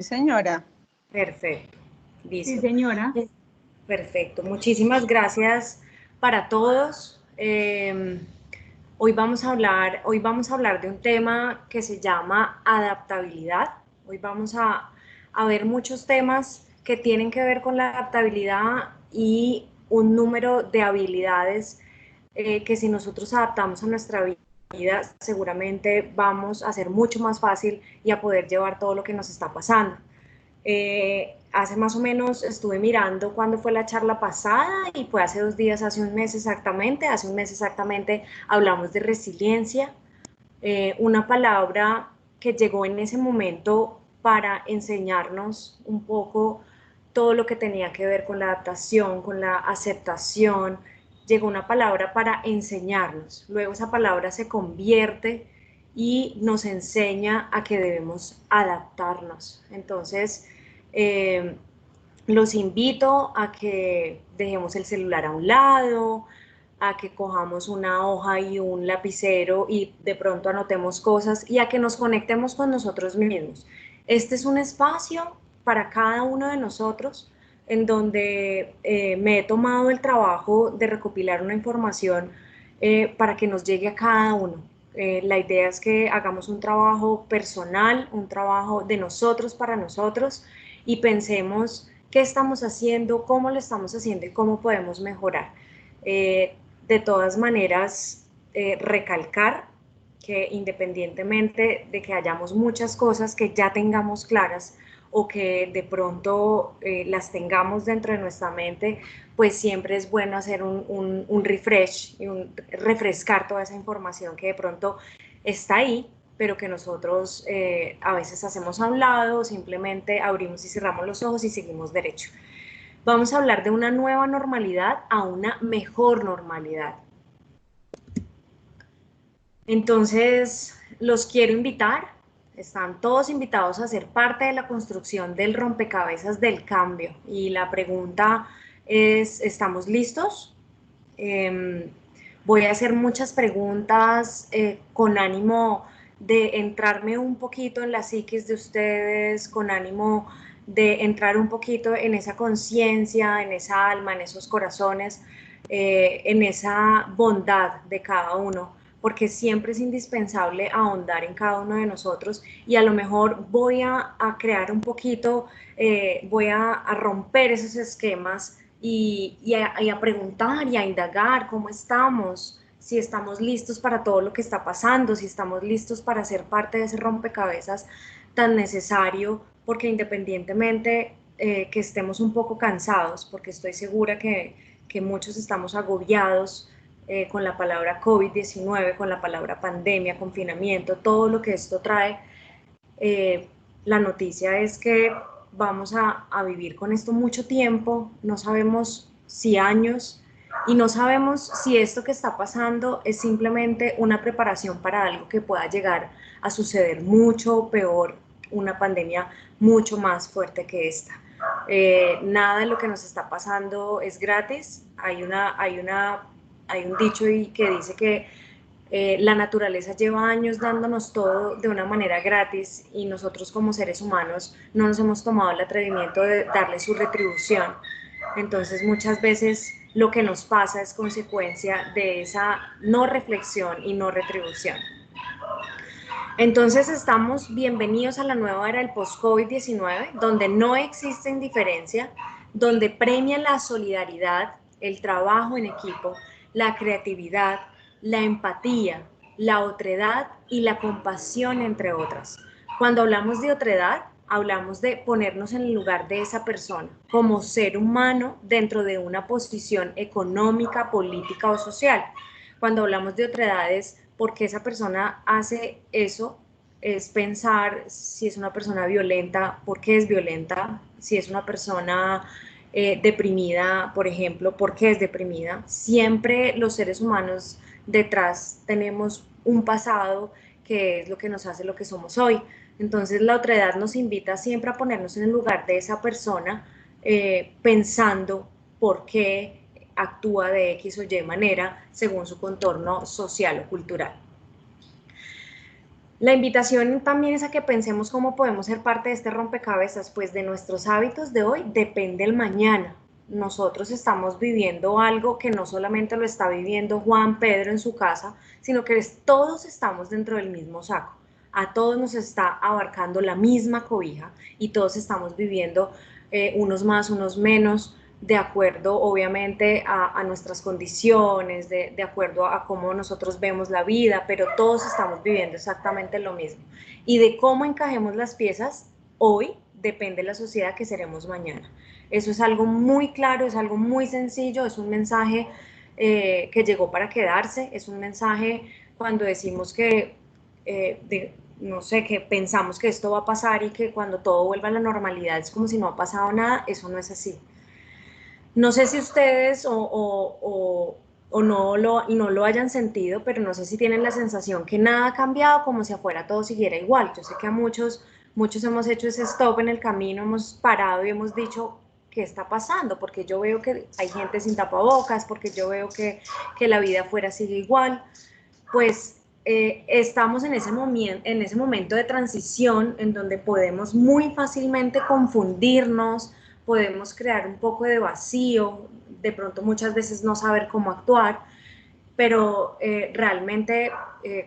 Señora. Perfecto, Sí, listo. señora. Perfecto, muchísimas gracias para todos. Hoy vamos a hablar de un tema que se llama adaptabilidad. Hoy vamos a ver muchos temas que tienen que ver con la adaptabilidad y un número de habilidades que si nosotros adaptamos a nuestra vida, seguramente vamos a ser mucho más fácil y a poder llevar todo lo que nos está pasando. Hace más o menos estuve mirando cuándo fue la charla pasada y fue hace 2 días, hace un mes exactamente hablamos de resiliencia, una palabra que llegó en ese momento para enseñarnos un poco todo lo que tenía que ver con la adaptación, con la aceptación. Llegó una palabra para enseñarnos, luego esa palabra se convierte y nos enseña a que debemos adaptarnos. Entonces, los invito a que dejemos el celular a un lado, a que cojamos una hoja y un lapicero y de pronto anotemos cosas y a que nos conectemos con nosotros mismos. Este es un espacio para cada uno de nosotros en donde me he tomado el trabajo de recopilar una información para que nos llegue a cada uno. La idea es que hagamos un trabajo personal, un trabajo de nosotros para nosotros y pensemos qué estamos haciendo, cómo lo estamos haciendo y cómo podemos mejorar. De todas maneras, recalcar que independientemente de que hayamos muchas cosas que ya tengamos claras o que de pronto las tengamos dentro de nuestra mente, pues siempre es bueno hacer un refresh y refrescar toda esa información que de pronto está ahí, pero que nosotros a veces hacemos a un lado, simplemente abrimos y cerramos los ojos y seguimos derecho. Vamos a hablar de una nueva normalidad a una mejor normalidad. Entonces, los quiero invitar, están todos invitados a ser parte de la construcción del rompecabezas del cambio. Y la pregunta es, ¿estamos listos? Voy a hacer muchas preguntas con ánimo de entrarme un poquito en la psiquis de ustedes, con ánimo de entrar un poquito en esa conciencia, en esa alma, en esos corazones, en esa bondad de cada uno, porque siempre es indispensable ahondar en cada uno de nosotros y a lo mejor voy a crear un poquito, voy a romper esos esquemas y a preguntar y a indagar cómo estamos, si estamos listos para todo lo que está pasando, si estamos listos para ser parte de ese rompecabezas tan necesario, porque independientemente que estemos un poco cansados, porque estoy segura que muchos estamos agobiados con la palabra COVID-19, con la palabra pandemia, confinamiento, todo lo que esto trae, la noticia es que vamos a vivir con esto mucho tiempo, no sabemos si años, y no sabemos si esto que está pasando es simplemente una preparación para algo que pueda llegar a suceder mucho peor, una pandemia mucho más fuerte que esta. Nada de lo que nos está pasando es gratis. Hay un dicho que dice que la naturaleza lleva años dándonos todo de una manera gratis y nosotros como seres humanos no nos hemos tomado el atrevimiento de darle su retribución. Entonces muchas veces lo que nos pasa es consecuencia de esa no reflexión y no retribución. Entonces estamos bienvenidos a la nueva era del post-COVID-19, donde no existe indiferencia, donde premia la solidaridad, el trabajo en equipo, la creatividad, la empatía, la otredad y la compasión, entre otras. Cuando hablamos de otredad, hablamos de ponernos en el lugar de esa persona como ser humano dentro de una posición económica, política o social. Cuando hablamos de otredad es porque esa persona hace eso, es pensar si es una persona violenta, por qué es violenta, si es una persona deprimida, por ejemplo, por qué es deprimida. Siempre los seres humanos detrás tenemos un pasado que es lo que nos hace lo que somos hoy. Entonces la otredad nos invita siempre a ponernos en el lugar de esa persona pensando por qué actúa de X o Y manera según su contorno social o cultural. La invitación también es a que pensemos cómo podemos ser parte de este rompecabezas, pues de nuestros hábitos de hoy depende el mañana. Nosotros estamos viviendo algo que no solamente lo está viviendo Juan, Pedro en su casa, sino que todos estamos dentro del mismo saco. A todos nos está abarcando la misma cobija y todos estamos viviendo unos más, unos menos, de acuerdo obviamente a nuestras condiciones, de acuerdo a cómo nosotros vemos la vida, pero todos estamos viviendo exactamente lo mismo. Y de cómo encajemos las piezas hoy depende la sociedad que seremos mañana. Eso es algo muy claro, es algo muy sencillo, es un mensaje que llegó para quedarse, es un mensaje cuando decimos que, no sé, que pensamos que esto va a pasar y que cuando todo vuelva a la normalidad es como si no ha pasado nada, eso no es así. No sé si ustedes o no lo hayan sentido, pero no sé si tienen la sensación que nada ha cambiado, como si afuera todo siguiera igual. Yo sé que a muchos hemos hecho ese stop en el camino, hemos parado y hemos dicho, ¿qué está pasando? Porque yo veo que hay gente sin tapabocas, porque yo veo que la vida afuera sigue igual. Pues estamos en ese momento de transición en donde podemos muy fácilmente confundirnos, podemos crear un poco de vacío, de pronto muchas veces no saber cómo actuar, pero realmente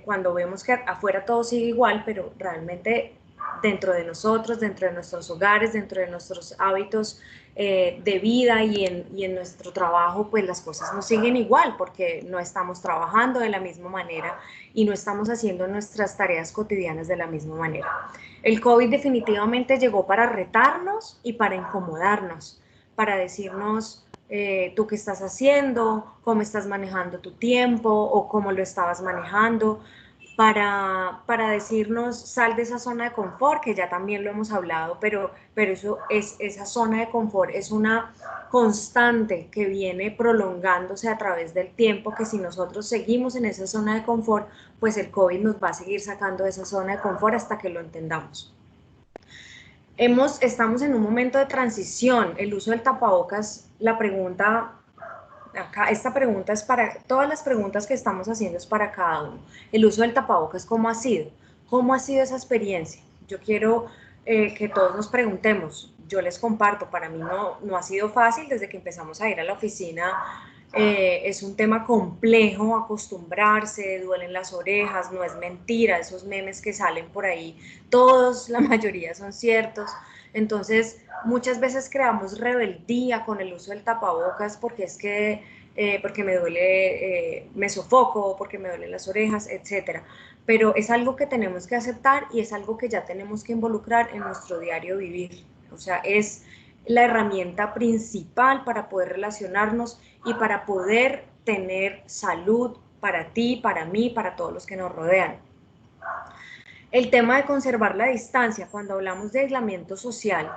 cuando vemos que afuera todo sigue igual, pero realmente dentro de nosotros, dentro de nuestros hogares, dentro de nuestros hábitos de vida y en nuestro trabajo, pues las cosas no siguen igual porque no estamos trabajando de la misma manera y no estamos haciendo nuestras tareas cotidianas de la misma manera. El COVID definitivamente llegó para retarnos y para incomodarnos, para decirnos tú qué estás haciendo, cómo estás manejando tu tiempo o cómo lo estabas manejando, para decirnos sal de esa zona de confort, que ya también lo hemos hablado, pero eso es, esa zona de confort es una constante que viene prolongándose a través del tiempo, que si nosotros seguimos en esa zona de confort, pues el COVID nos va a seguir sacando de esa zona de confort hasta que lo entendamos. Estamos en un momento de transición. El uso del tapabocas, la pregunta, acá, esta pregunta es para, todas las preguntas que estamos haciendo es para cada uno. El uso del tapabocas, ¿cómo ha sido? ¿Cómo ha sido esa experiencia? Yo quiero que todos nos preguntemos. Yo les comparto, para mí no ha sido fácil desde que empezamos a ir a la oficina. Es un tema complejo acostumbrarse, duelen las orejas, no es mentira, esos memes que salen por ahí, todos, la mayoría son ciertos. Entonces, muchas veces creamos rebeldía con el uso del tapabocas porque es que, porque me duele, me sofoco, porque me duelen las orejas, etcétera. Pero es algo que tenemos que aceptar y es algo que ya tenemos que involucrar en nuestro diario vivir. O sea, es la herramienta principal para poder relacionarnos y para poder tener salud para ti, para mí, para todos los que nos rodean. El tema de conservar la distancia, cuando hablamos de aislamiento social,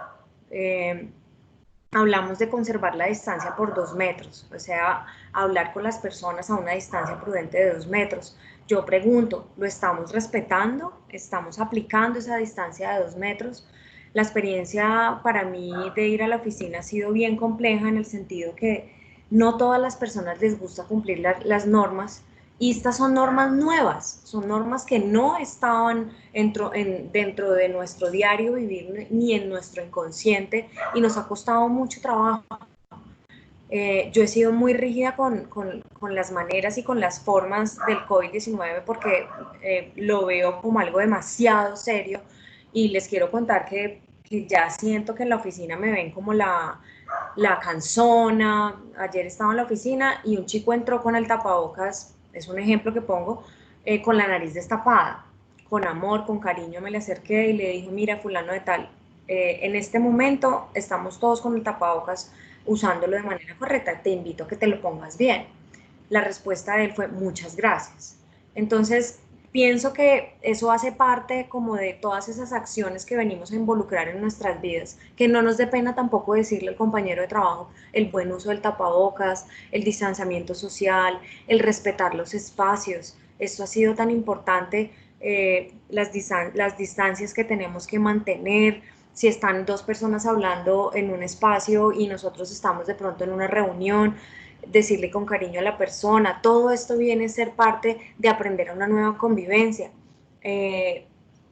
eh, hablamos de conservar la distancia por 2 metros, o sea, hablar con las personas a una distancia prudente de 2 metros. Yo pregunto, ¿lo estamos respetando? ¿Estamos aplicando esa distancia de 2 metros? La experiencia para mí de ir a la oficina ha sido bien compleja en el sentido que no todas las personas les gusta cumplir las normas y estas son normas nuevas, son normas que no estaban dentro de nuestro diario vivir ni en nuestro inconsciente y nos ha costado mucho trabajo. Yo he sido muy rígida con las maneras y con las formas del COVID-19 porque lo veo como algo demasiado serio y les quiero contar que ya siento que en la oficina me ven como la cansona. Ayer estaba en la oficina y un chico entró con el tapabocas, es un ejemplo que pongo, con la nariz destapada. Con amor, con cariño me le acerqué y le dije, mira, fulano de tal, en este momento estamos todos con el tapabocas usándolo de manera correcta, te invito a que te lo pongas bien. La respuesta de él fue muchas gracias. Entonces, pienso que eso hace parte como de todas esas acciones que venimos a involucrar en nuestras vidas, que no nos dé pena tampoco decirle al compañero de trabajo el buen uso del tapabocas, el distanciamiento social, el respetar los espacios. Esto ha sido tan importante, las distancias que tenemos que mantener, si están dos personas hablando en un espacio y nosotros estamos de pronto en una reunión, decirle con cariño a la persona, todo esto viene a ser parte de aprender a una nueva convivencia.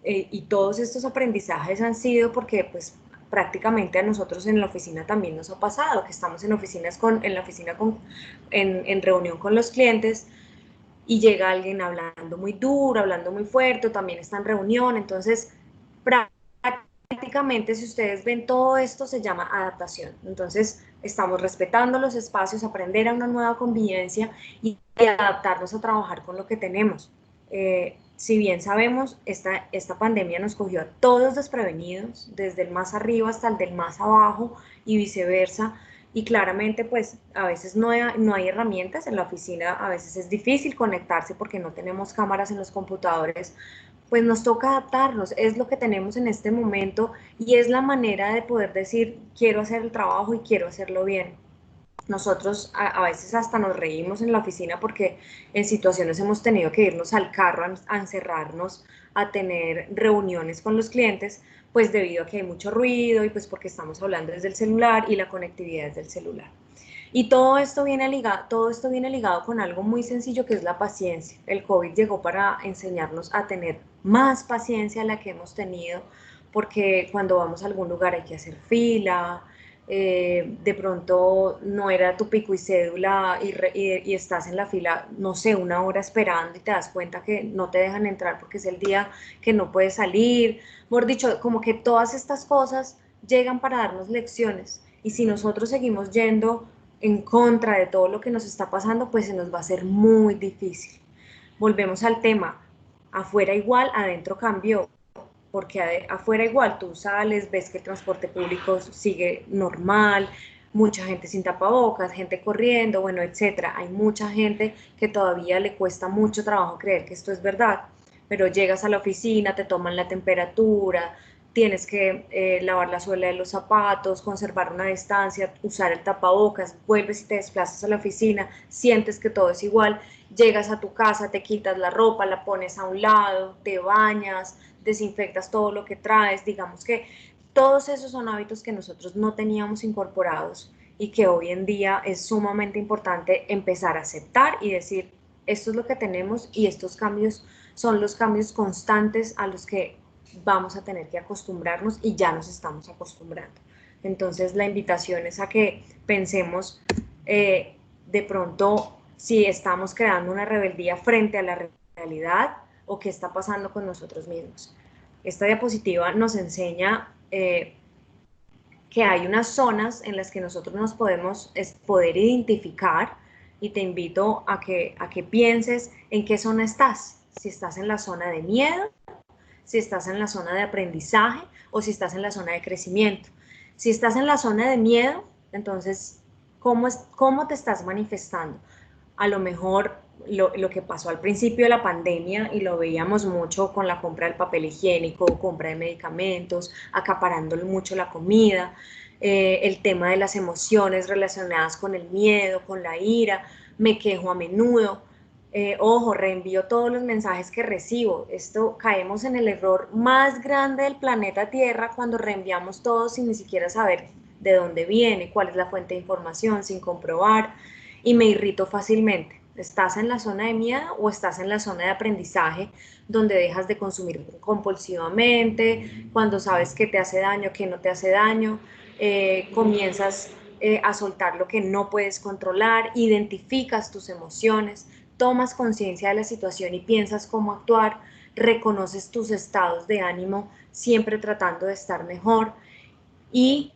y todos estos aprendizajes han sido porque pues prácticamente a nosotros en la oficina también nos ha pasado, que estamos en en reunión con los clientes y llega alguien hablando muy duro, hablando muy fuerte, también está en reunión, entonces prácticamente si ustedes ven todo esto se llama adaptación, entonces estamos respetando los espacios, aprender a una nueva convivencia y adaptarnos a trabajar con lo que tenemos. Si bien sabemos, esta pandemia nos cogió a todos desprevenidos, desde el más arriba hasta el del más abajo y viceversa, y claramente pues a veces no hay herramientas en la oficina, a veces es difícil conectarse porque no tenemos cámaras en los computadores, pues nos toca adaptarnos, es lo que tenemos en este momento y es la manera de poder decir quiero hacer el trabajo y quiero hacerlo bien. Nosotros a veces hasta nos reímos en la oficina porque en situaciones hemos tenido que irnos al carro a encerrarnos, a tener reuniones con los clientes, pues debido a que hay mucho ruido y pues porque estamos hablando desde el celular y la conectividad es del celular. Y todo esto viene ligado con algo muy sencillo que es la paciencia. El COVID llegó para enseñarnos a tener más paciencia de la que hemos tenido, porque cuando vamos a algún lugar hay que hacer fila, de pronto no era tu pico y cédula y estás en la fila, no sé, una hora esperando y te das cuenta que no te dejan entrar porque es el día que no puedes salir. Mejor dicho, como que todas estas cosas llegan para darnos lecciones y si nosotros seguimos yendo en contra de todo lo que nos está pasando, pues se nos va a hacer muy difícil. Volvemos al tema, afuera igual, adentro cambió, porque afuera igual tú sales, ves que el transporte público sigue normal, mucha gente sin tapabocas, gente corriendo, bueno, etcétera. Hay mucha gente que todavía le cuesta mucho trabajo creer que esto es verdad, pero llegas a la oficina, te toman la temperatura, tienes que lavar la suela de los zapatos, conservar una distancia, usar el tapabocas, vuelves y te desplazas a la oficina, sientes que todo es igual, llegas a tu casa, te quitas la ropa, la pones a un lado, te bañas, desinfectas todo lo que traes, digamos que todos esos son hábitos que nosotros no teníamos incorporados y que hoy en día es sumamente importante empezar a aceptar y decir, esto es lo que tenemos y estos cambios son los cambios constantes a los que vamos a tener que acostumbrarnos y ya nos estamos acostumbrando. Entonces la invitación es a que pensemos de pronto si estamos creando una rebeldía frente a la realidad o qué está pasando con nosotros mismos. Esta diapositiva nos enseña que hay unas zonas en las que nosotros nos podemos poder identificar y te invito a que pienses en qué zona estás, si estás en la zona de miedo, si estás en la zona de aprendizaje o si estás en la zona de crecimiento. Si estás en la zona de miedo, entonces, ¿cómo te estás manifestando? A lo mejor lo que pasó al principio de la pandemia y lo veíamos mucho con la compra del papel higiénico, compra de medicamentos, acaparando mucho la comida, el tema de las emociones relacionadas con el miedo, con la ira, me quejo a menudo, ojo, reenvío todos los mensajes que recibo. Esto caemos en el error más grande del planeta Tierra cuando reenviamos todo sin ni siquiera saber de dónde viene, cuál es la fuente de información, sin comprobar y me irrito fácilmente. ¿Estás en la zona de miedo o estás en la zona de aprendizaje donde dejas de consumir compulsivamente, cuando sabes que te hace daño, que no te hace daño, comienzas a soltar lo que no puedes controlar, identificas tus emociones, tomas conciencia de la situación y piensas cómo actuar, reconoces tus estados de ánimo, siempre tratando de estar mejor y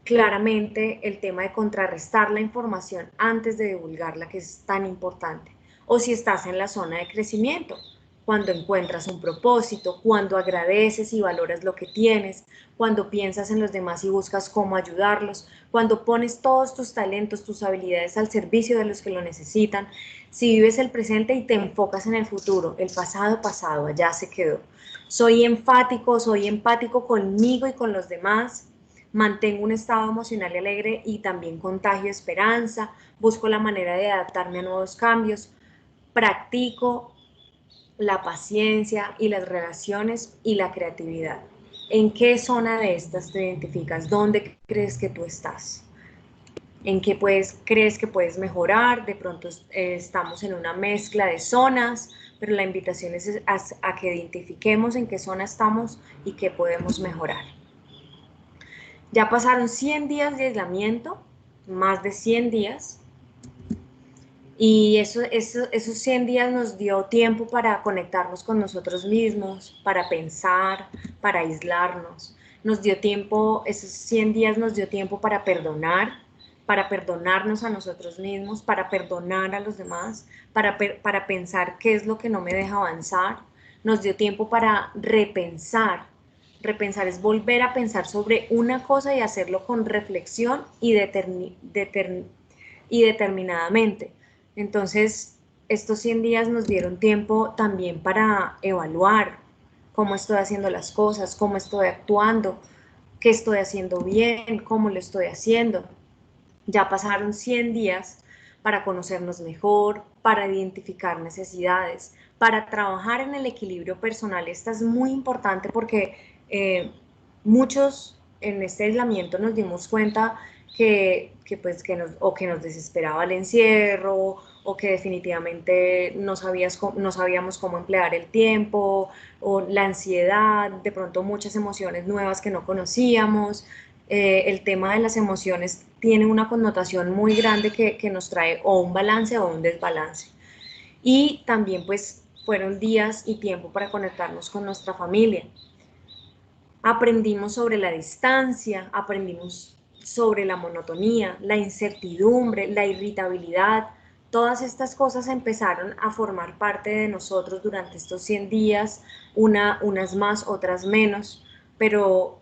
claramente el tema de contrarrestar la información antes de divulgarla, que es tan importante. O si estás en la zona de crecimiento, cuando encuentras un propósito, cuando agradeces y valoras lo que tienes, cuando piensas en los demás y buscas cómo ayudarlos, cuando pones todos tus talentos, tus habilidades al servicio de los que lo necesitan, si vives el presente y te enfocas en el futuro, el pasado pasado, allá se quedó. Soy empático conmigo y con los demás, mantengo un estado emocional y alegre y también contagio esperanza, busco la manera de adaptarme a nuevos cambios, practico la paciencia y las relaciones y la creatividad. ¿En qué zona de estas te identificas? ¿Dónde crees que tú estás? ¿En qué crees que puedes mejorar? De pronto estamos en una mezcla de zonas, pero la invitación es a que identifiquemos en qué zona estamos y qué podemos mejorar. Ya pasaron 100 días de aislamiento, más de 100 días, y esos 100 días nos dio tiempo para conectarnos con nosotros mismos, para pensar, para aislarnos. Nos dio tiempo, esos 100 días nos dio tiempo para perdonarnos a nosotros mismos, para perdonar a los demás, para pensar qué es lo que no me deja avanzar. Nos dio tiempo para repensar. Repensar es volver a pensar sobre una cosa y hacerlo con reflexión y determinadamente. Entonces, estos 100 días nos dieron tiempo también para evaluar cómo estoy haciendo las cosas, cómo estoy actuando, qué estoy haciendo bien, cómo lo estoy haciendo. Ya pasaron 100 días para conocernos mejor, para identificar necesidades, para trabajar en el equilibrio personal. Esta es muy importante porque muchos en este aislamiento nos dimos cuenta que nos desesperaba el encierro, o que definitivamente no sabíamos cómo emplear el tiempo, o la ansiedad, de pronto muchas emociones nuevas que no conocíamos. El tema de las emociones tiene una connotación muy grande que nos trae o un balance o un desbalance. Y también pues fueron días y tiempo para conectarnos con nuestra familia. Aprendimos sobre la distancia, aprendimos sobre la monotonía, la incertidumbre, la irritabilidad. Todas estas cosas empezaron a formar parte de nosotros durante estos 100 días, unas más, otras menos, pero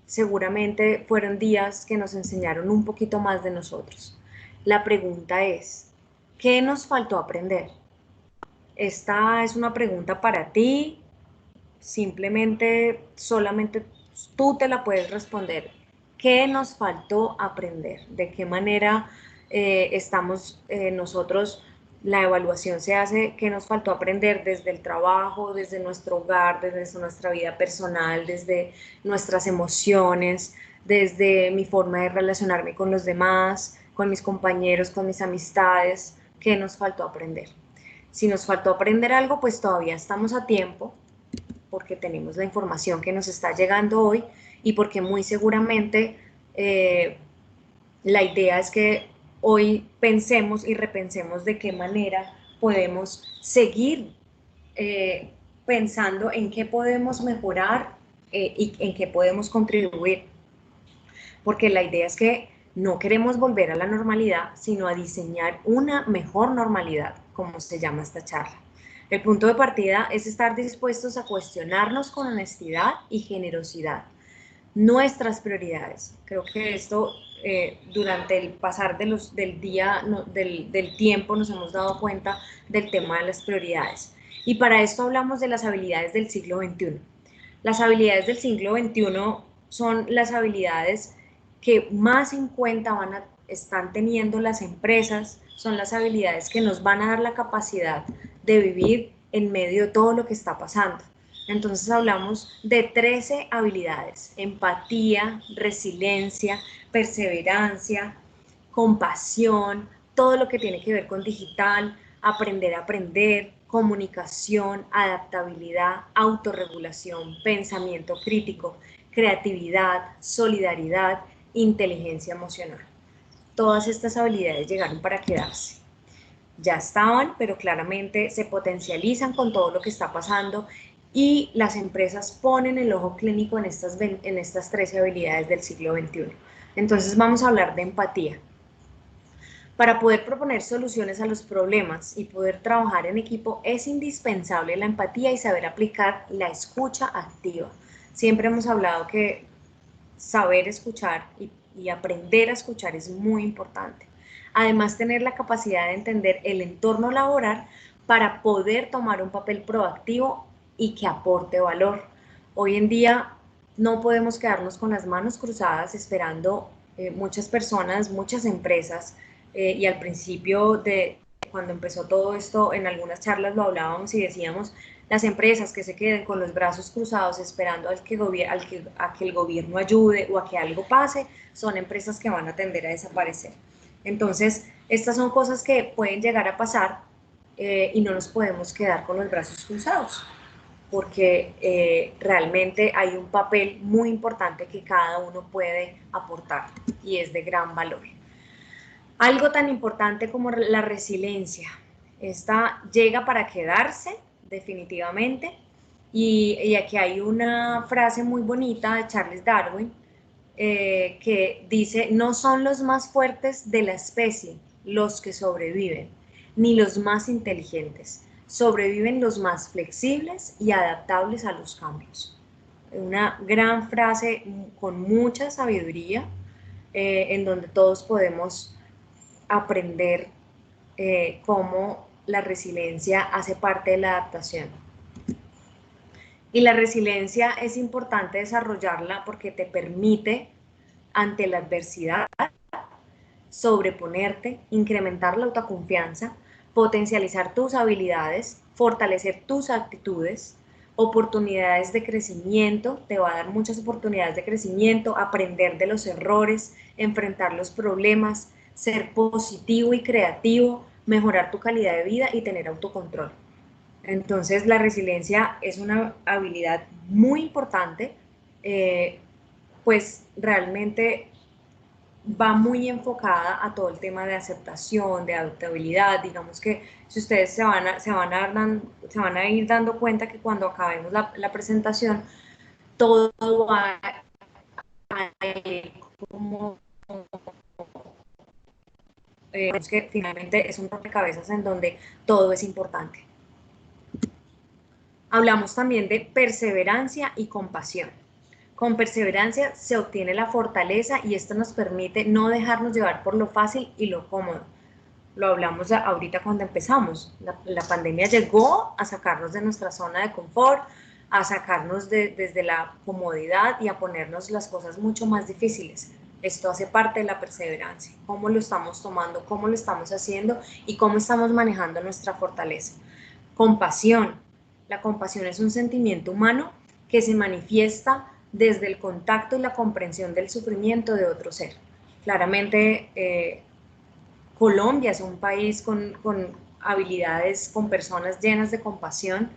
seguramente fueron días que nos enseñaron un poquito más de nosotros. La pregunta es, ¿qué nos faltó aprender? Esta es una pregunta para ti, simplemente, solamente tú te la puedes responder. ¿Qué nos faltó aprender? ¿De qué manera estamos nosotros? La evaluación se hace, ¿qué nos faltó aprender desde el trabajo, desde nuestro hogar, desde nuestra vida personal, desde nuestras emociones, desde mi forma de relacionarme con los demás, con mis compañeros, con mis amistades? ¿Qué nos faltó aprender? Si nos faltó aprender algo, pues todavía estamos a tiempo, porque tenemos la información que nos está llegando hoy y porque muy seguramente la idea es que hoy pensemos y repensemos de qué manera podemos seguir pensando en qué podemos mejorar y en qué podemos contribuir. Porque la idea es que no queremos volver a la normalidad, sino a diseñar una mejor normalidad, como se llama esta charla. El punto de partida es estar dispuestos a cuestionarnos con honestidad y generosidad nuestras prioridades. Creo que esto durante el pasar del tiempo nos hemos dado cuenta del tema de las prioridades. Y para esto hablamos de las habilidades del siglo XXI. Las habilidades del siglo XXI son las habilidades que más en cuenta están teniendo las empresas, son las habilidades que nos van a dar la capacidad de vivir en medio de todo lo que está pasando. Entonces hablamos de 13 habilidades: empatía, resiliencia, perseverancia, compasión, todo lo que tiene que ver con digital, aprender a aprender, comunicación, adaptabilidad, autorregulación, pensamiento crítico, creatividad, solidaridad, inteligencia emocional. Todas estas habilidades llegaron para quedarse. Ya estaban, pero claramente se potencializan con todo lo que está pasando, y las empresas ponen el ojo clínico en estas 13 habilidades del siglo XXI. Entonces vamos a hablar de empatía. Para poder proponer soluciones a los problemas y poder trabajar en equipo es indispensable la empatía y saber aplicar la escucha activa. Siempre hemos hablado que saber escuchar y aprender a escuchar es muy importante. Además, tener la capacidad de entender el entorno laboral para poder tomar un papel proactivo y que aporte valor. Hoy en día no podemos quedarnos con las manos cruzadas esperando. Muchas personas, muchas empresas, y al principio de cuando empezó todo esto, en algunas charlas lo hablábamos y decíamos, las empresas que se queden con los brazos cruzados esperando a que el gobierno ayude o a que algo pase, son empresas que van a tender a desaparecer. Entonces, estas son cosas que pueden llegar a pasar, y no nos podemos quedar con los brazos cruzados, porque realmente hay un papel muy importante que cada uno puede aportar y es de gran valor. Algo tan importante como la resiliencia, esta llega para quedarse definitivamente, y aquí hay una frase muy bonita de Charles Darwin, que dice: no son los más fuertes de la especie los que sobreviven, ni los más inteligentes, sobreviven los más flexibles y adaptables a los cambios. Una gran frase con mucha sabiduría, en donde todos podemos aprender cómo la resiliencia hace parte de la adaptación. Y la resiliencia es importante desarrollarla porque te permite, ante la adversidad, sobreponerte, incrementar la autoconfianza, potencializar tus habilidades, fortalecer tus actitudes, oportunidades de crecimiento, te va a dar muchas oportunidades de crecimiento, aprender de los errores, enfrentar los problemas, ser positivo y creativo, mejorar tu calidad de vida y tener autocontrol. Entonces, la resiliencia es una habilidad muy importante, pues realmente va muy enfocada a todo el tema de aceptación, de adaptabilidad. Digamos que si ustedes se van a ir dando cuenta que cuando acabemos la presentación, todo va a ir como que finalmente es un rompecabezas en donde todo es importante. Hablamos también de perseverancia y compasión. Con perseverancia se obtiene la fortaleza y esto nos permite no dejarnos llevar por lo fácil y lo cómodo. Lo hablamos ahorita cuando empezamos. La pandemia llegó a sacarnos de nuestra zona de confort, a sacarnos desde la comodidad y a ponernos las cosas mucho más difíciles. Esto hace parte de la perseverancia. Cómo lo estamos tomando, cómo lo estamos haciendo y cómo estamos manejando nuestra fortaleza. Compasión. La compasión es un sentimiento humano que se manifiesta desde el contacto y la comprensión del sufrimiento de otro ser. Claramente, Colombia es un país con habilidades, con personas llenas de compasión,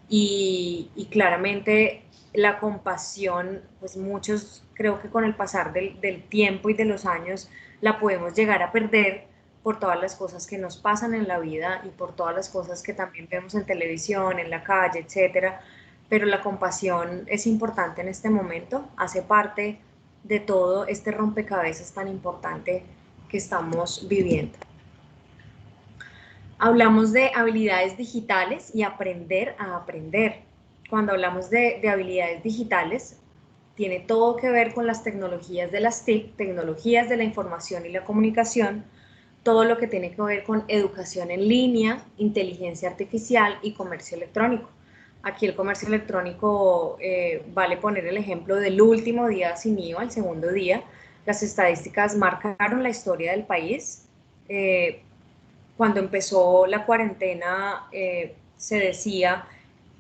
y claramente la compasión, pues muchos creo que con el pasar del tiempo y de los años la podemos llegar a perder por todas las cosas que nos pasan en la vida y por todas las cosas que también vemos en televisión, en la calle, etcétera. Pero la compasión es importante en este momento, hace parte de todo este rompecabezas tan importante que estamos viviendo. Hablamos de habilidades digitales y aprender a aprender. Cuando hablamos de habilidades digitales, tiene todo que ver con las tecnologías de las TIC, tecnologías de la información y la comunicación, todo lo que tiene que ver con educación en línea, inteligencia artificial y comercio electrónico. Aquí el comercio electrónico, vale poner el ejemplo del último día sin IVA, el segundo día. Las estadísticas marcaron la historia del país. Cuando empezó la cuarentena, se decía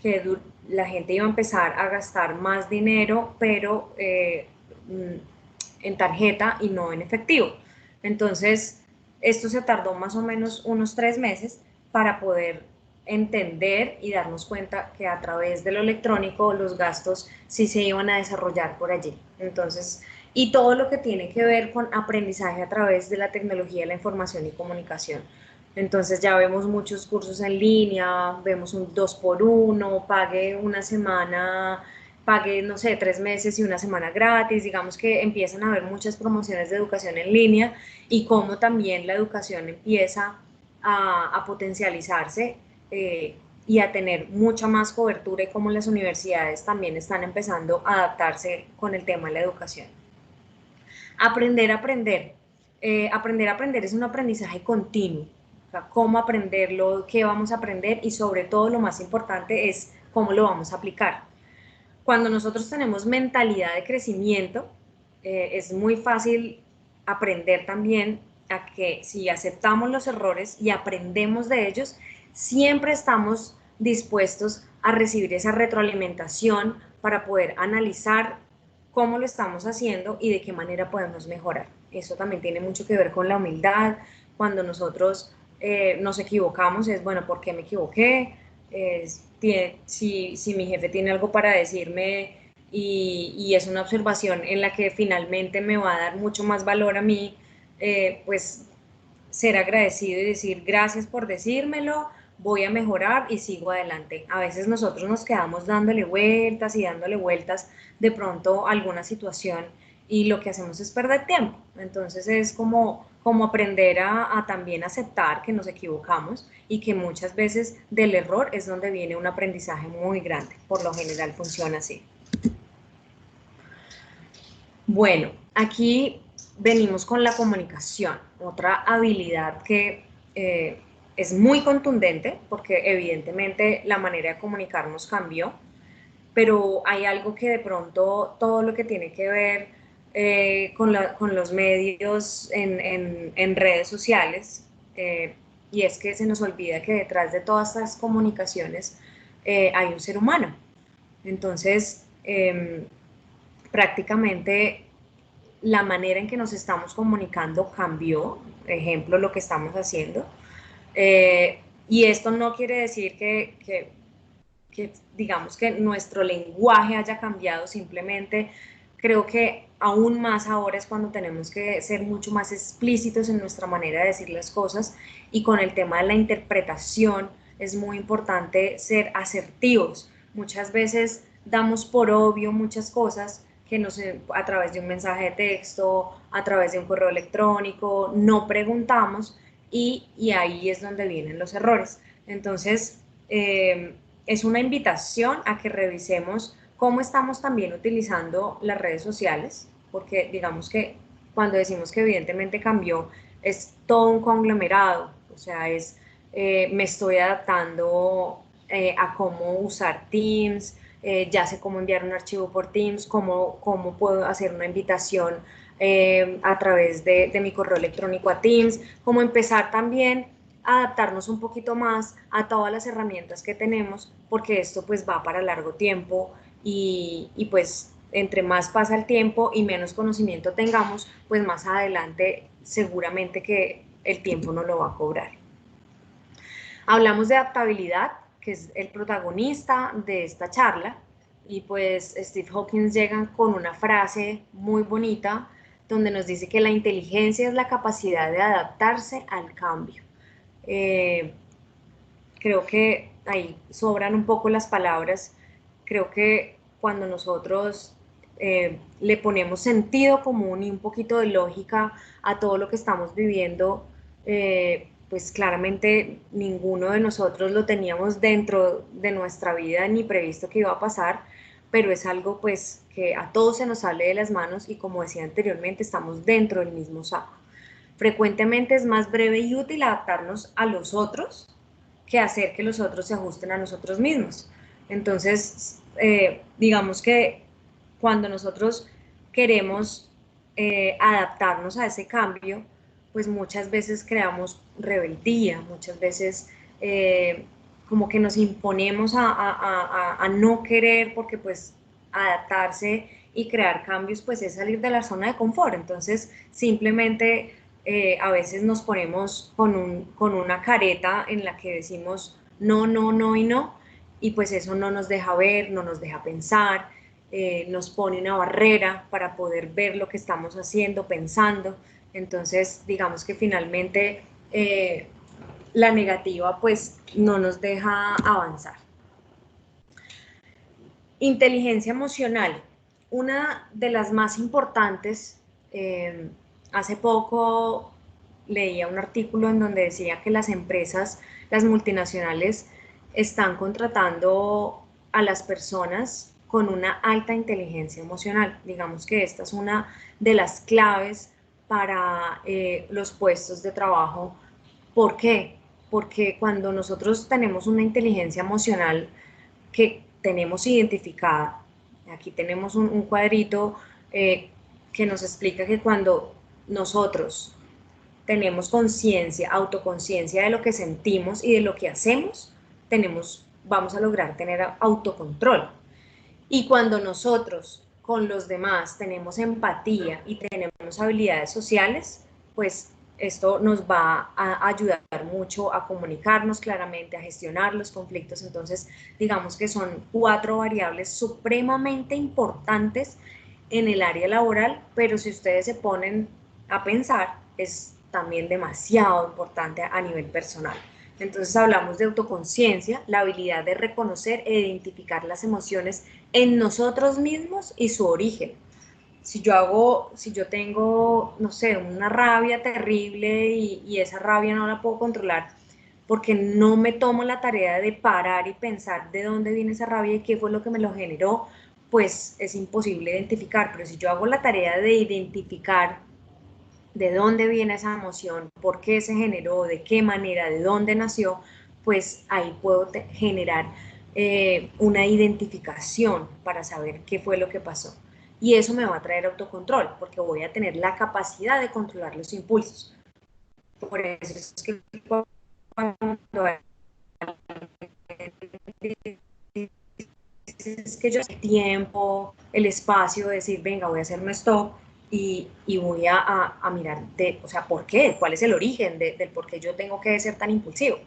que la gente iba a empezar a gastar más dinero, pero en tarjeta y no en efectivo. Entonces, esto se tardó más o menos unos 3 meses para poder entender y darnos cuenta que a través de lo electrónico los gastos sí se iban a desarrollar por allí. Entonces, y todo lo que tiene que ver con aprendizaje a través de la tecnología de la información y comunicación. Entonces ya vemos muchos cursos en línea, vemos un 2x1, pague una semana, pague, no sé, 3 meses y una semana gratis. Digamos que empiezan a haber muchas promociones de educación en línea y cómo también la educación empieza a potencializarse, y a tener mucha más cobertura, y cómo las universidades también están empezando a adaptarse con el tema de la educación. Aprender a aprender. Aprender a aprender es un aprendizaje continuo. O sea, cómo aprenderlo, qué vamos a aprender y sobre todo lo más importante es cómo lo vamos a aplicar. Cuando nosotros tenemos mentalidad de crecimiento, es muy fácil aprender también a que si aceptamos los errores y aprendemos de ellos, siempre estamos dispuestos a recibir esa retroalimentación para poder analizar cómo lo estamos haciendo y de qué manera podemos mejorar. Eso también tiene mucho que ver con la humildad. Cuando nosotros nos equivocamos, es bueno, ¿por qué me equivoqué? Si mi jefe tiene algo para decirme y es una observación en la que finalmente me va a dar mucho más valor a mí, pues ser agradecido y decir gracias por decírmelo, voy a mejorar y sigo adelante. A veces nosotros nos quedamos dándole vueltas y dándole vueltas de pronto a alguna situación y lo que hacemos es perder tiempo. Entonces es como aprender a también aceptar que nos equivocamos y que muchas veces del error es donde viene un aprendizaje muy grande. Por lo general funciona así. Bueno, aquí venimos con la comunicación, otra habilidad que es muy contundente porque evidentemente la manera de comunicarnos cambió, pero hay algo que de pronto todo lo que tiene que ver con los medios en redes sociales, y es que se nos olvida que detrás de todas estas comunicaciones hay un ser humano. Entonces, prácticamente la manera en que nos estamos comunicando cambió, ejemplo, lo que estamos haciendo. Y esto no quiere decir que digamos que nuestro lenguaje haya cambiado, simplemente creo que aún más ahora es cuando tenemos que ser mucho más explícitos en nuestra manera de decir las cosas y con el tema de la interpretación es muy importante ser asertivos. Muchas veces damos por obvio muchas cosas que no sé, a través de un mensaje de texto, a través de un correo electrónico, no preguntamos y ahí es donde vienen los errores. Entonces, es una invitación a que revisemos cómo estamos también utilizando las redes sociales, porque digamos que cuando decimos que evidentemente cambió, es todo un conglomerado, o sea, me estoy adaptando a cómo usar Teams, ya sé cómo enviar un archivo por Teams, cómo puedo hacer una invitación a través de mi correo electrónico a Teams, cómo empezar también a adaptarnos un poquito más a todas las herramientas que tenemos, porque esto pues va para largo tiempo y pues entre más pasa el tiempo y menos conocimiento tengamos, pues más adelante seguramente que el tiempo no lo va a cobrar. Hablamos de adaptabilidad, que es el protagonista de esta charla, y pues Steve Hawkins llega con una frase muy bonita donde nos dice que la inteligencia es la capacidad de adaptarse al cambio. Eh, Creo que ahí sobran un poco las palabras. Creo que cuando nosotros le ponemos sentido común y un poquito de lógica a todo lo que estamos viviendo, pues claramente ninguno de nosotros lo teníamos dentro de nuestra vida ni previsto que iba a pasar, pero es algo pues que a todos se nos sale de las manos y como decía anteriormente, estamos dentro del mismo saco. Frecuentemente es más breve y útil adaptarnos a los otros que hacer que los otros se ajusten a nosotros mismos. Entonces, digamos que cuando nosotros queremos adaptarnos a ese cambio, pues muchas veces creamos rebeldía, muchas veces como que nos imponemos a no querer porque pues adaptarse y crear cambios pues es salir de la zona de confort. Entonces simplemente a veces nos ponemos con una careta en la que decimos no, no, no y no, y pues eso no nos deja ver, no nos deja pensar, nos pone una barrera para poder ver lo que estamos haciendo, pensando. Entonces, digamos que finalmente la negativa pues no nos deja avanzar. Inteligencia emocional, una de las más importantes. Hace poco leía un artículo en donde decía que las empresas, las multinacionales, están contratando a las personas con una alta inteligencia emocional. Digamos que esta es una de las claves para los puestos de trabajo. ¿Por qué? Porque cuando nosotros tenemos una inteligencia emocional que tenemos identificada, aquí tenemos un cuadrito que nos explica que cuando nosotros tenemos conciencia, autoconciencia de lo que sentimos y de lo que hacemos, vamos a lograr tener autocontrol. Y cuando nosotros con los demás tenemos empatía y tenemos habilidades sociales, pues Esto nos va a ayudar mucho a comunicarnos claramente, a gestionar los conflictos. Entonces, digamos que son 4 variables supremamente importantes en el área laboral, pero si ustedes se ponen a pensar, es también demasiado importante a nivel personal. Entonces hablamos de autoconciencia, la habilidad de reconocer e identificar las emociones en nosotros mismos y su origen. Si yo tengo, no sé, una rabia terrible y esa rabia no la puedo controlar porque no me tomo la tarea de parar y pensar de dónde viene esa rabia y qué fue lo que me lo generó, pues es imposible identificar. Pero si yo hago la tarea de identificar de dónde viene esa emoción, por qué se generó, de qué manera, de dónde nació, pues ahí puedo generar una identificación para saber qué fue lo que pasó. Y eso me va a traer autocontrol, porque voy a tener la capacidad de controlar los impulsos. Por eso es que cuando es que yo el tiempo, el espacio, de decir, venga, voy a hacer un stop y voy a mirar, o sea, ¿por qué? ¿Cuál es el origen del por qué yo tengo que ser tan impulsivo?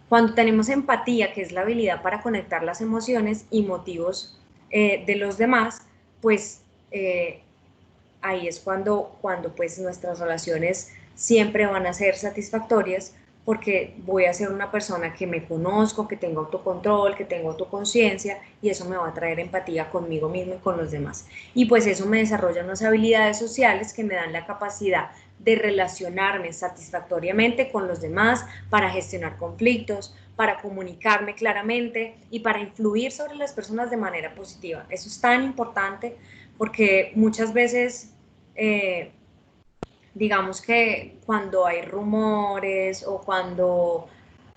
Cuando tenemos empatía, que es la habilidad para conectar las emociones y motivos de los demás, pues ahí es cuando pues nuestras relaciones siempre van a ser satisfactorias porque voy a ser una persona que me conozco, que tengo autocontrol, que tengo autoconciencia y eso me va a traer empatía conmigo mismo y con los demás. Y pues eso me desarrolla unas habilidades sociales que me dan la capacidad de relacionarme satisfactoriamente con los demás, para gestionar conflictos, para comunicarme claramente y para influir sobre las personas de manera positiva. Eso es tan importante porque muchas veces digamos que cuando hay rumores o cuando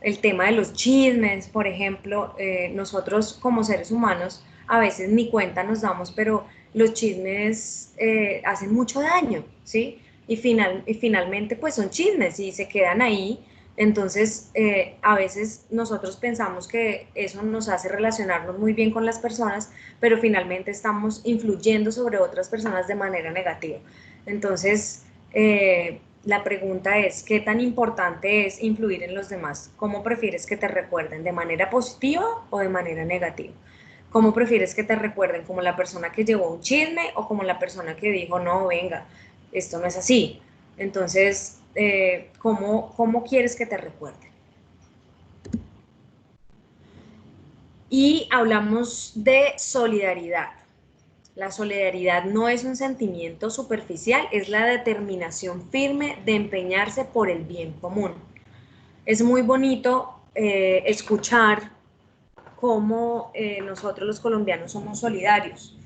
el tema de los chismes, por ejemplo, nosotros como seres humanos a veces ni cuenta nos damos, pero los chismes hacen mucho daño, ¿sí? Y finalmente pues son chismes y se quedan ahí. Entonces, a veces nosotros pensamos que eso nos hace relacionarnos muy bien con las personas, pero finalmente estamos influyendo sobre otras personas de manera negativa. Entonces, la pregunta es, ¿qué tan importante es influir en los demás? ¿Cómo prefieres que te recuerden? ¿De manera positiva o de manera negativa? ¿Cómo prefieres que te recuerden? ¿Como la persona que llevó un chisme o como la persona que dijo, no, venga, esto no es así? Entonces, ¿cómo quieres que te recuerden? Y hablamos de solidaridad. La solidaridad no es un sentimiento superficial, es la determinación firme de empeñarse por el bien común. Es muy bonito escuchar cómo nosotros los colombianos somos solidarios.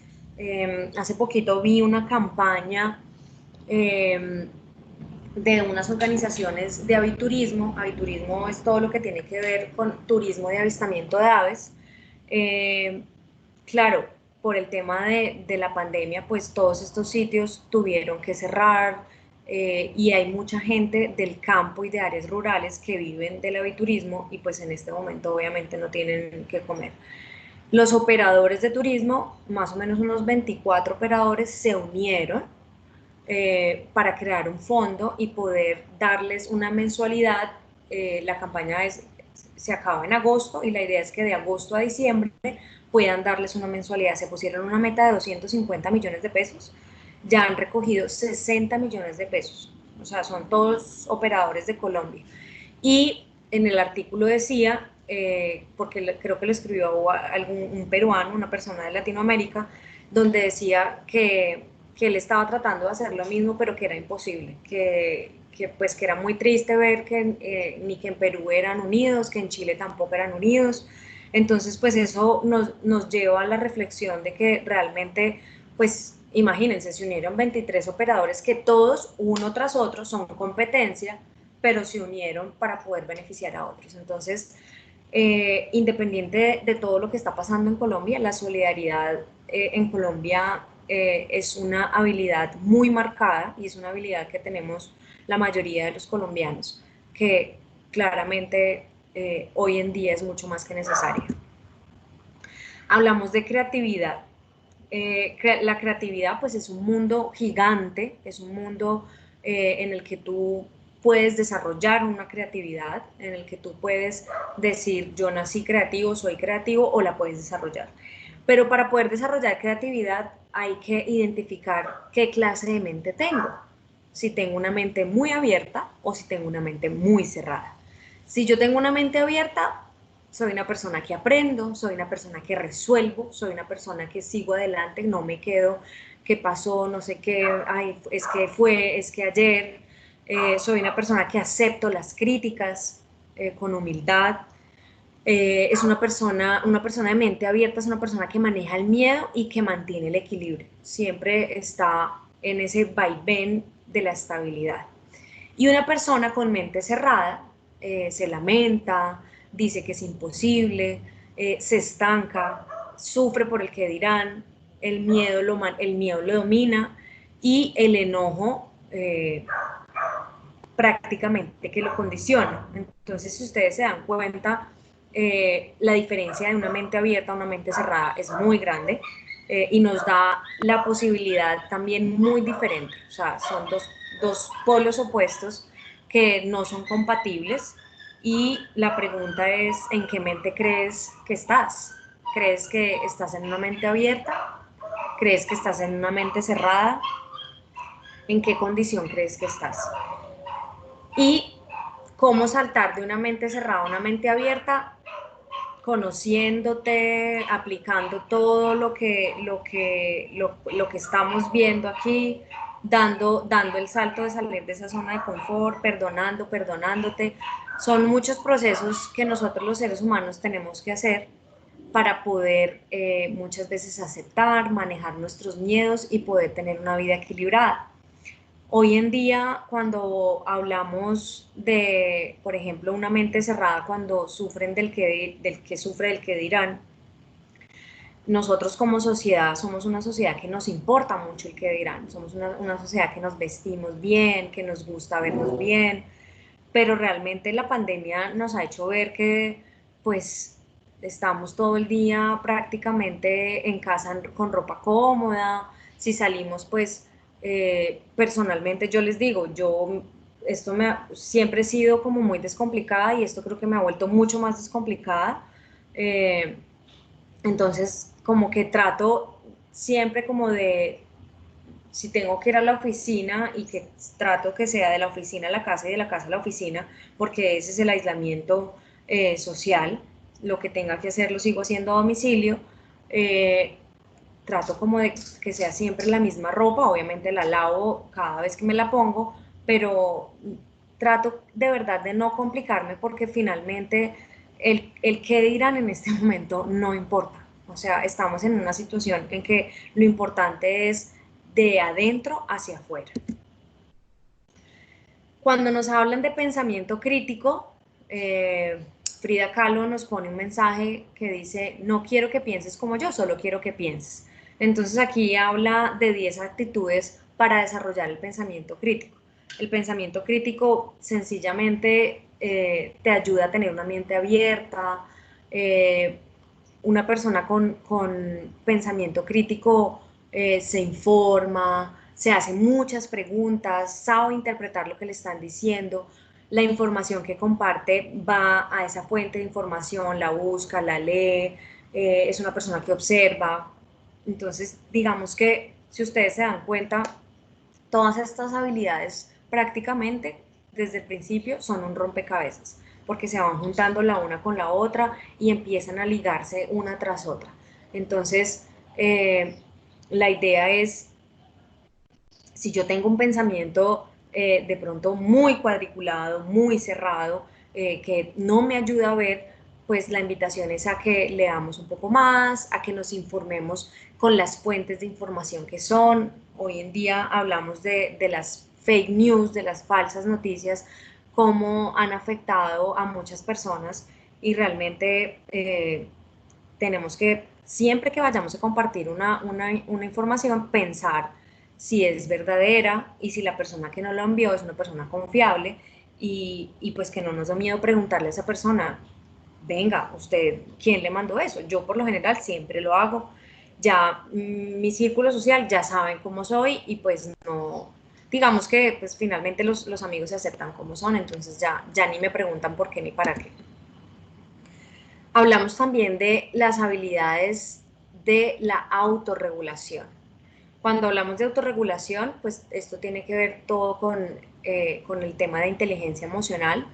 Hace poquito vi una campaña de unas organizaciones de aviturismo. Aviturismo es todo lo que tiene que ver con turismo de avistamiento de aves. Eh, claro, por el tema de la pandemia, pues todos estos sitios tuvieron que cerrar y hay mucha gente del campo y de áreas rurales que viven del aviturismo y pues en este momento obviamente no tienen que comer. Los operadores de turismo, más o menos unos 24 operadores, se unieron para crear un fondo y poder darles una mensualidad. La campaña se acaba en agosto y la idea es que de agosto a diciembre puedan darles una mensualidad. Se pusieron una meta de 250 millones de pesos, ya han recogido 60 millones de pesos, o sea, son todos operadores de Colombia. Y en el artículo decía, porque creo que lo escribió un peruano, una persona de Latinoamérica, donde decía que él estaba tratando de hacer lo mismo, pero que era imposible, pues que era muy triste ver que ni que en Perú eran unidos, que en Chile tampoco eran unidos. Entonces, pues eso nos lleva a la reflexión de que realmente, pues imagínense, se unieron 23 operadores que todos, uno tras otro, son competencia, pero se unieron para poder beneficiar a otros. Entonces, independiente de todo lo que está pasando en Colombia, la solidaridad en Colombia es una habilidad muy marcada y es una habilidad que tenemos la mayoría de los colombianos, que claramente hoy en día es mucho más que necesaria. Hablamos de creatividad. La creatividad pues es un mundo gigante, es un mundo en el que tú puedes desarrollar una creatividad, en el que tú puedes decir yo nací creativo, soy creativo, o la puedes desarrollar. Pero para poder desarrollar creatividad hay que identificar qué clase de mente tengo. Si tengo una mente muy abierta o si tengo una mente muy cerrada. Si yo tengo una mente abierta, soy una persona que aprendo, soy una persona que resuelvo, soy una persona que sigo adelante, no me quedo, qué pasó, no sé qué, ay, es que fue, es que ayer. Soy una persona que acepto las críticas con humildad. Es una persona de mente abierta, es una persona que maneja el miedo y que mantiene el equilibrio. Siempre está en ese vaivén de la estabilidad. Y una persona con mente cerrada se lamenta, dice que es imposible, se estanca, sufre por el que dirán, el miedo lo domina y el enojo prácticamente que lo condiciona. Entonces, si ustedes se dan cuenta, la diferencia de una mente abierta a una mente cerrada es muy grande y nos da la posibilidad también muy diferente. O sea, son dos polos opuestos que no son compatibles y la pregunta es, ¿en qué mente crees que estás? ¿Crees que estás en una mente abierta? ¿Crees que estás en una mente cerrada? ¿En qué condición crees que estás? Y cómo saltar de una mente cerrada a una mente abierta, conociéndote, aplicando todo lo que estamos viendo aquí, dando el salto de salir de esa zona de confort, perdonándote. Son muchos procesos que nosotros los seres humanos tenemos que hacer para poder muchas veces aceptar, manejar nuestros miedos y poder tener una vida equilibrada. Hoy en día, cuando hablamos de, por ejemplo, una mente cerrada, cuando sufren del que sufre del que dirán, nosotros como sociedad somos una sociedad que nos importa mucho el que dirán, somos una sociedad que nos vestimos bien, que nos gusta vernos bien, pero realmente la pandemia nos ha hecho ver que pues estamos todo el día prácticamente en casa con ropa cómoda, si salimos pues personalmente yo les digo, siempre he sido como muy descomplicada y esto creo que me ha vuelto mucho más descomplicada. Eh, entonces como que trato siempre como de si tengo que ir a la oficina y que trato que sea de la oficina a la casa y de la casa a la oficina, porque ese es el aislamiento social, lo que tenga que hacer lo sigo haciendo a domicilio, eh, trato como de que sea siempre la misma ropa, obviamente la lavo cada vez que me la pongo, pero trato de verdad de no complicarme porque finalmente el qué dirán en este momento no importa. O sea, estamos en una situación en que lo importante es de adentro hacia afuera. Cuando nos hablan de pensamiento crítico, Frida Kahlo nos pone un mensaje que dice, no quiero que pienses como yo, solo quiero que pienses. Entonces aquí habla de 10 actitudes para desarrollar el pensamiento crítico. El pensamiento crítico sencillamente te ayuda a tener una mente abierta. Una persona con pensamiento crítico se informa, se hace muchas preguntas, sabe interpretar lo que le están diciendo, la información que comparte va a esa fuente de información, la busca, la lee, es una persona que observa. Entonces, digamos que si ustedes se dan cuenta, todas estas habilidades prácticamente desde el principio son un rompecabezas, porque se van juntando la una con la otra y empiezan a ligarse una tras otra. Entonces, la idea es, si yo tengo un pensamiento de pronto muy cuadriculado, muy cerrado, que no me ayuda a ver, pues la invitación es a que leamos un poco más, a que nos informemos con las fuentes de información que son. Hoy en día hablamos de las fake news, de las falsas noticias, cómo han afectado a muchas personas y realmente tenemos que, siempre que vayamos a compartir una información, pensar si es verdadera y si la persona que nos lo envió es una persona confiable y pues que no nos da miedo preguntarle a esa persona, venga, usted, ¿quién le mandó eso? Yo por lo general siempre lo hago. Ya mi círculo social ya saben cómo soy y pues digamos que pues finalmente los amigos se aceptan como son, entonces ya ni me preguntan por qué ni para qué. Hablamos también de las habilidades de la autorregulación. Cuando hablamos de autorregulación, pues esto tiene que ver todo con el tema de inteligencia emocional.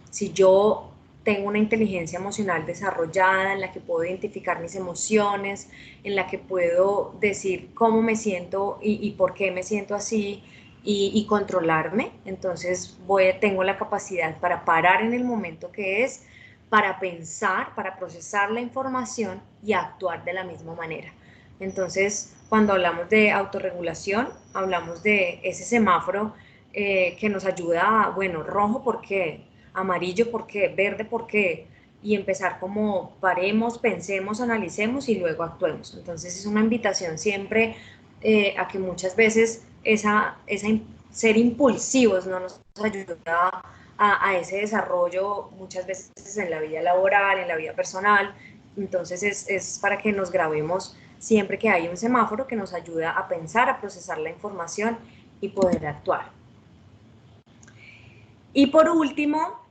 Si yo tengo una inteligencia emocional desarrollada en la que puedo identificar mis emociones, en la que puedo decir cómo me siento y por qué me siento así y controlarme, entonces tengo la capacidad para parar en el momento que es, para pensar, para procesar la información y actuar de la misma manera. Entonces, cuando hablamos de autorregulación, hablamos de ese semáforo que nos ayuda, bueno, rojo porque, amarillo porque, verde porque, y empezar como paremos, pensemos, analicemos y luego actuemos. Entonces es una invitación siempre a que muchas veces ser impulsivos no nos ayuda a ese desarrollo muchas veces en la vida laboral, en la vida personal. Entonces es para que nos grabemos siempre que hay un semáforo que nos ayuda a pensar, a procesar la información y poder actuar. Y por último,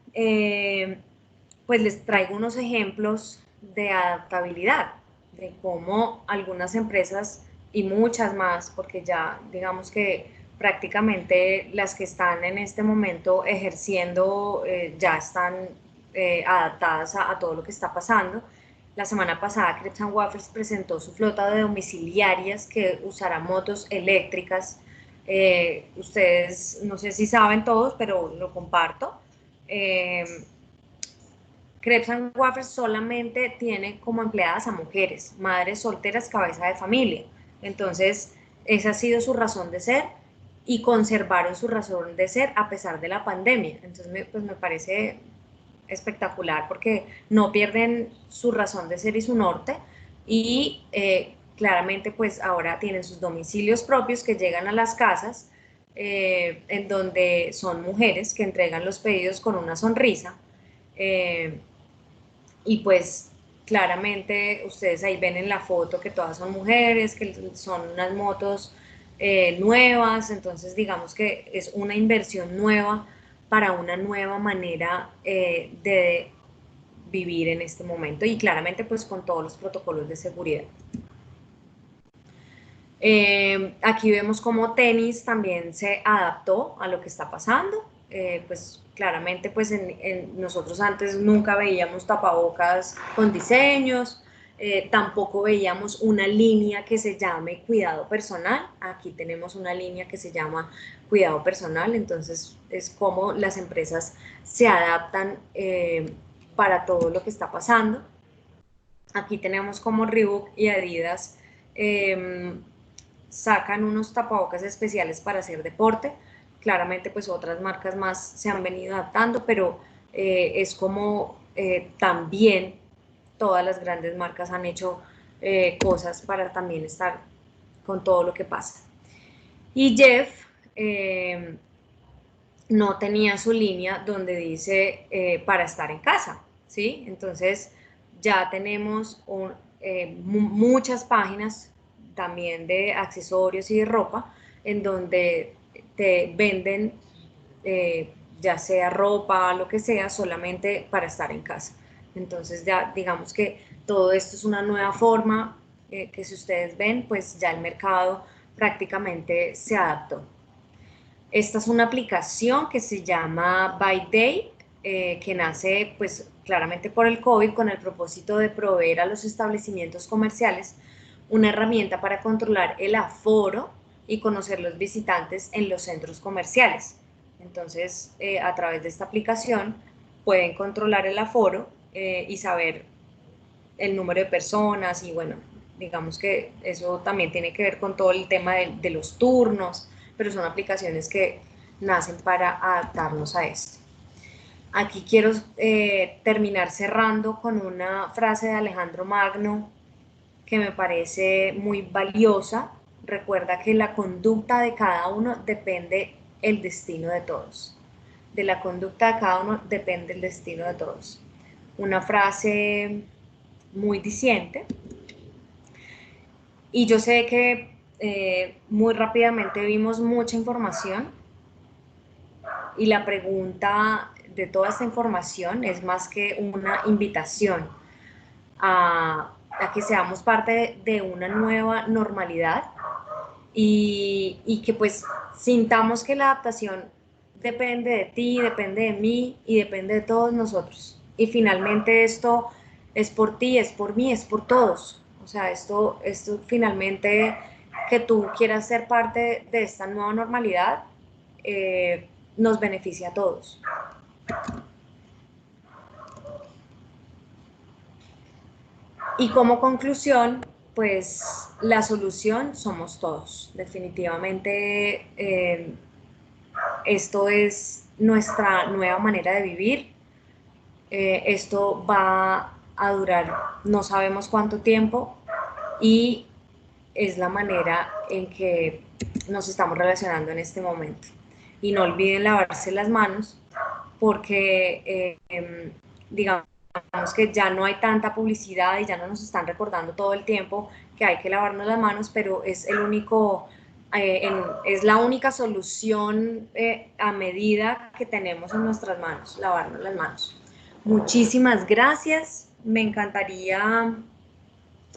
pues les traigo unos ejemplos de adaptabilidad, de cómo algunas empresas y muchas más, porque ya digamos que prácticamente las que están en este momento ejerciendo ya están adaptadas a todo lo que está pasando. La semana pasada Crepes & Waffles presentó su flota de domiciliarias que usará motos eléctricas. Ustedes, no sé si saben todos, pero lo comparto. Crepes & Waffles solamente tiene como empleadas a mujeres, madres solteras, cabeza de familia. Entonces, esa ha sido su razón de ser y conservaron su razón de ser a pesar de la pandemia. Entonces, pues me parece espectacular porque no pierden su razón de ser y su norte y claramente pues ahora tienen sus domicilios propios que llegan a las casas en donde son mujeres que entregan los pedidos con una sonrisa y pues claramente ustedes ahí ven en la foto que todas son mujeres, que son unas motos nuevas, entonces digamos que es una inversión nueva para una nueva manera de vivir en este momento y claramente pues con todos los protocolos de seguridad. Aquí vemos cómo tenis también se adaptó a lo que está pasando. Pues claramente pues nosotros antes nunca veíamos tapabocas con diseños, tampoco veíamos una línea que se llame cuidado personal. Aquí tenemos una línea que se llama cuidado personal, entonces es como las empresas se adaptan para todo lo que está pasando. Aquí tenemos como Reebok y Adidas sacan unos tapabocas especiales para hacer deporte. Claramente pues otras marcas más se han venido adaptando, pero es como también todas las grandes marcas han hecho cosas para también estar con todo lo que pasa. Y Jeff no tenía su línea donde dice para estar en casa, ¿sí? Entonces ya tenemos muchas páginas también de accesorios y de ropa en donde te venden ya sea ropa, lo que sea, solamente para estar en casa. Entonces ya digamos que todo esto es una nueva forma que si ustedes ven, pues ya el mercado prácticamente se adaptó. Esta es una aplicación que se llama By Day, que nace pues claramente por el COVID con el propósito de proveer a los establecimientos comerciales una herramienta para controlar el aforo y conocer los visitantes en los centros comerciales. Entonces, a través de esta aplicación pueden controlar el aforo y saber el número de personas y bueno, digamos que eso también tiene que ver con todo el tema de los turnos, pero son aplicaciones que nacen para adaptarnos a esto. Aquí quiero terminar cerrando con una frase de Alejandro Magno que me parece muy valiosa. Recuerda que la conducta de cada uno depende el destino de todos. De la conducta de cada uno depende el destino de todos. Una frase muy diciente. Y yo sé que muy rápidamente vimos mucha información y la pregunta de toda esta información es más que una invitación a que seamos parte de una nueva normalidad y que pues sintamos que la adaptación depende de ti, depende de mí y depende de todos nosotros. Y finalmente esto es por ti, es por mí, es por todos. O sea, esto finalmente que tú quieras ser parte de esta nueva normalidad nos beneficia a todos. Y como conclusión, pues la solución somos todos. Definitivamente esto es nuestra nueva manera de vivir. Esto va a durar no sabemos cuánto tiempo y es la manera en que nos estamos relacionando en este momento. Y no olviden lavarse las manos porque digamos que ya no hay tanta publicidad y ya no nos están recordando todo el tiempo que hay que lavarnos las manos, pero es el único, es la única solución a medida que tenemos en nuestras manos, lavarnos las manos. Muchísimas gracias, me encantaría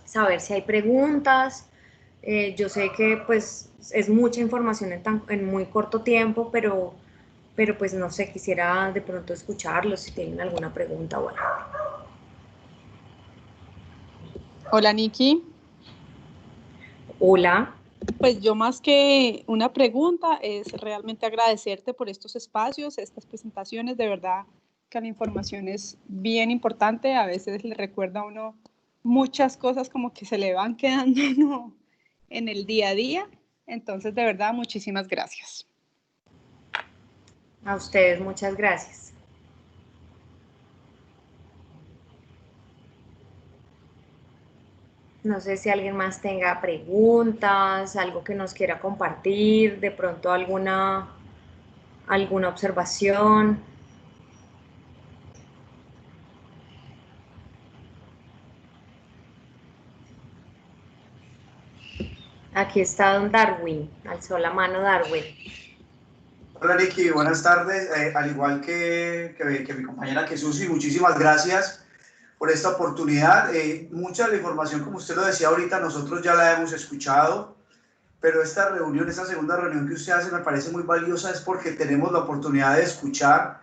saber si hay preguntas. Yo sé que pues es mucha información en muy corto tiempo, pero pues no sé, quisiera de pronto escucharlos si tienen alguna pregunta. Bueno. Hola, Nikki. Hola. Pues yo más que una pregunta es realmente agradecerte por estos espacios, estas presentaciones. De verdad que la información es bien importante. A veces le recuerda a uno muchas cosas como que se le van quedando ¿no? en el día a día. Entonces, de verdad, muchísimas gracias. A ustedes, muchas gracias. No sé si alguien más tenga preguntas, algo que nos quiera compartir, de pronto alguna observación. Aquí está don Darwin, alzó la mano Darwin. Hola Nicky, buenas tardes. Al igual que mi compañera que Susi, muchísimas gracias por esta oportunidad. Mucha de la información, como usted lo decía ahorita, nosotros ya la hemos escuchado, pero esta reunión, esta segunda reunión que usted hace me parece muy valiosa, es porque tenemos la oportunidad de escuchar,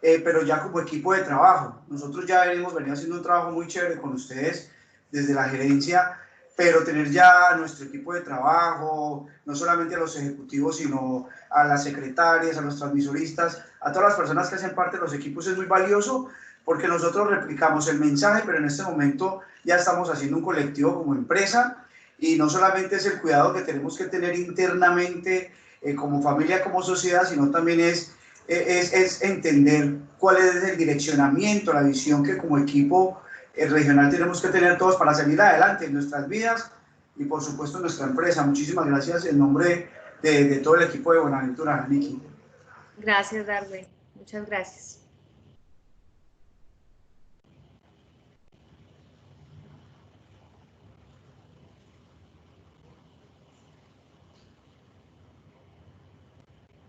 pero ya como equipo de trabajo. Nosotros ya venimos haciendo un trabajo muy chévere con ustedes desde la gerencia, pero tener ya nuestro equipo de trabajo, no solamente a los ejecutivos, sino a las secretarias, a los transmisoristas, a todas las personas que hacen parte de los equipos es muy valioso porque nosotros replicamos el mensaje, pero en este momento ya estamos haciendo un colectivo como empresa y no solamente es el cuidado que tenemos que tener internamente como familia, como sociedad, sino también es entender cuál es el direccionamiento, la visión que como equipo regional tenemos que tener todos para salir adelante en nuestras vidas y por supuesto en nuestra empresa. Muchísimas gracias en nombre de todo el equipo de Buenaventura, Nikki. Gracias, Darwin. Muchas gracias.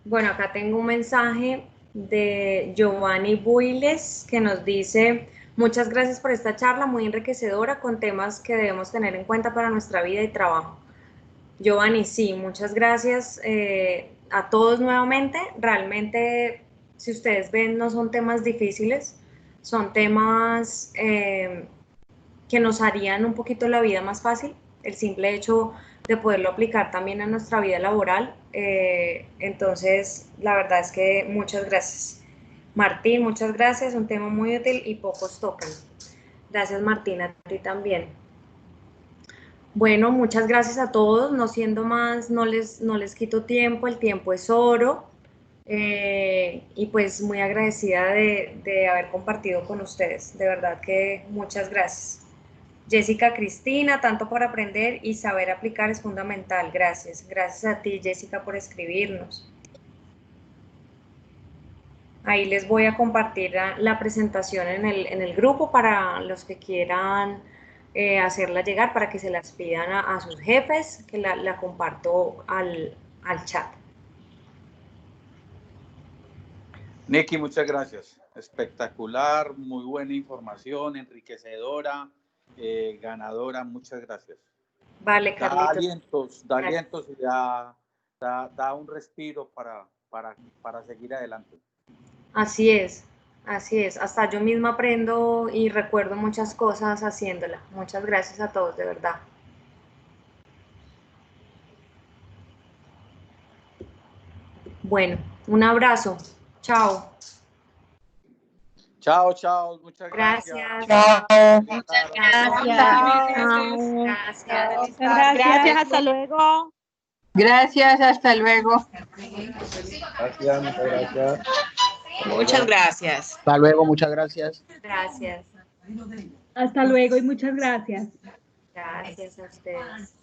Bueno, acá tengo un mensaje de Giovanni Builes que nos dice: muchas gracias por esta charla muy enriquecedora con temas que debemos tener en cuenta para nuestra vida y trabajo. Giovanni, sí, muchas gracias a todos nuevamente. Realmente, si ustedes ven, no son temas difíciles, son temas que nos harían un poquito la vida más fácil, el simple hecho de poderlo aplicar también a nuestra vida laboral. Entonces, la verdad es que muchas gracias. Martín, muchas gracias, un tema muy útil y pocos tocan. Gracias, Martín, a ti también. Bueno, muchas gracias a todos, no siendo más, no les quito tiempo, el tiempo es oro. Y pues muy agradecida de haber compartido con ustedes, de verdad que muchas gracias. Jessica Cristina, tanto por aprender y saber aplicar es fundamental. Gracias. Gracias a ti, Jessica, por escribirnos. Ahí les voy a compartir la presentación en el grupo para los que quieran hacerla llegar para que se las pidan a sus jefes, que la comparto al chat. Nicky, muchas gracias. Espectacular, muy buena información, enriquecedora, ganadora. Muchas gracias. Vale, Carlitos. Da alientos y da un respiro para seguir adelante. Así es, así es. Hasta yo misma aprendo y recuerdo muchas cosas haciéndola. Muchas gracias a todos, de verdad. Bueno, un abrazo. Chao. Chao, chao. Muchas gracias. Chao. Muchas gracias. Gracias. Gracias, hasta luego. Gracias, hasta luego. Gracias, muchas gracias. Muchas gracias. Hasta luego, muchas gracias. Gracias. Hasta luego y muchas gracias. Gracias a ustedes.